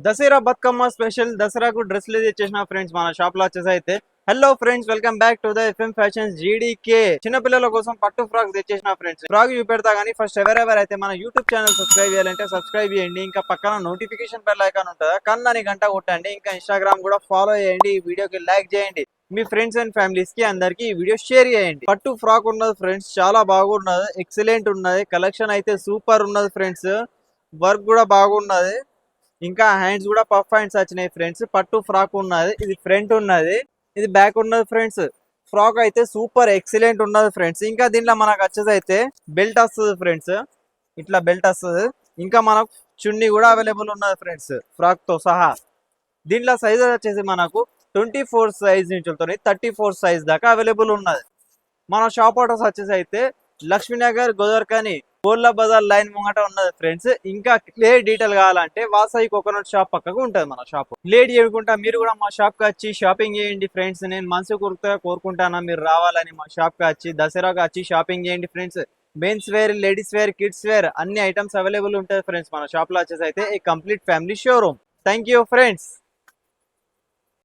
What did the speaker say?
Dasara Bathukamma special దసరాకు డ్రెస్సులు తెచ్చేసిన friends మన షాప్ లో వచ్చేసి అయితే hello friends welcome back to the FM fashions GDK. చిన్న పిల్లల కోసం పట్టు ఫ్రాక్ తెచ్చేసిన ఫ్రెండ్స్. ఫ్రాక్ చూపెడతా కానీ ఫస్ట్ ఎవరెవర్ అయితే మన యూట్యూబ్ ఛానల్ సబ్స్క్రైబ్ చేయాలంటే సబ్స్క్రైబ్ చేయండి. ఇంకా పక్కన నోటిఫికేషన్ బెల్ ఐకాన్ ఉంటుందా కన్నాని గంట కొట్టండి. ఇంకా ఇన్స్టాగ్రామ్ కూడా ఫాలో చేయండి. ఈ వీడియోకి లైక్ చేయండి. మీ ఫ్రెండ్స్ అండ్ ఫ్యామిలీస్ కి అందరికి ఈ వీడియో షేర్ చేయండి. పట్టు ఫ్రాక్ ఉన్నది ఫ్రెండ్స్, చాలా బాగున్నది, ఎక్సలెంట్ ఉన్నది. కలెక్షన్ అయితే సూపర్ ఉన్నది ఫ్రెండ్స్. వర్క్ కూడా బాగున్నది. ఇంకా హ్యాండ్స్ కూడా పఫ్ హ్యాండ్స్ వచ్చినాయి ఫ్రెండ్స్. పట్టు ఫ్రాక్ ఉన్నది. ఇది ఫ్రంట్ ఉన్నది, ఇది బ్యాక్ ఉన్నది ఫ్రెండ్స్. ఫ్రాక్ అయితే సూపర్ ఎక్సలెంట్ ఉన్నది ఫ్రెండ్స్. ఇంకా దీంట్లో మనకు వచ్చేది అయితే బెల్ట్ వస్తుంది ఫ్రెండ్స్, ఇట్లా బెల్ట్ వస్తుంది. ఇంకా మనకు చున్నీ కూడా అవైలబుల్ ఉన్నది ఫ్రెండ్స్ ఫ్రాక్ తో సహా. దీంట్లో సైజ్ వచ్చేసి మనకు 24 సైజ్ నుంచి 34 సైజ్ దాకా అవైలబుల్ ఉన్నది. మన షాప్ అడ్రస్ వచ్చేసి అయితే లక్ష్మీనగర్ గోదర్కని కోళ్ళ బజార్ లైన్ ముంగట ఉన్నది ఫ్రెండ్స్. ఇంకా క్లియర్ డీటెయిల్ కావాలంటే వాసాయి కోకోనట్ షాప్ పక్కకు ఉంటది మన షాప్. లేట్ చేయకుండా మీరు కూడా మా షాప్ కి వచ్చి షాపింగ్ చేయండి ఫ్రెండ్స్. నేను మనసు కోరుకుంటానా మీరు రావాలని మా షాప్ కి వచ్చి దసరాకి వచ్చి షాపింగ్ చేయండి friends. Men's wear, ladies wear, kids wear అన్ని ఐటమ్స్ అవైలబుల్ ఉంటాయి ఫ్రెండ్స్ మన షాప్ లో వచ్చేసి అయితే complete family showroom. Thank you friends.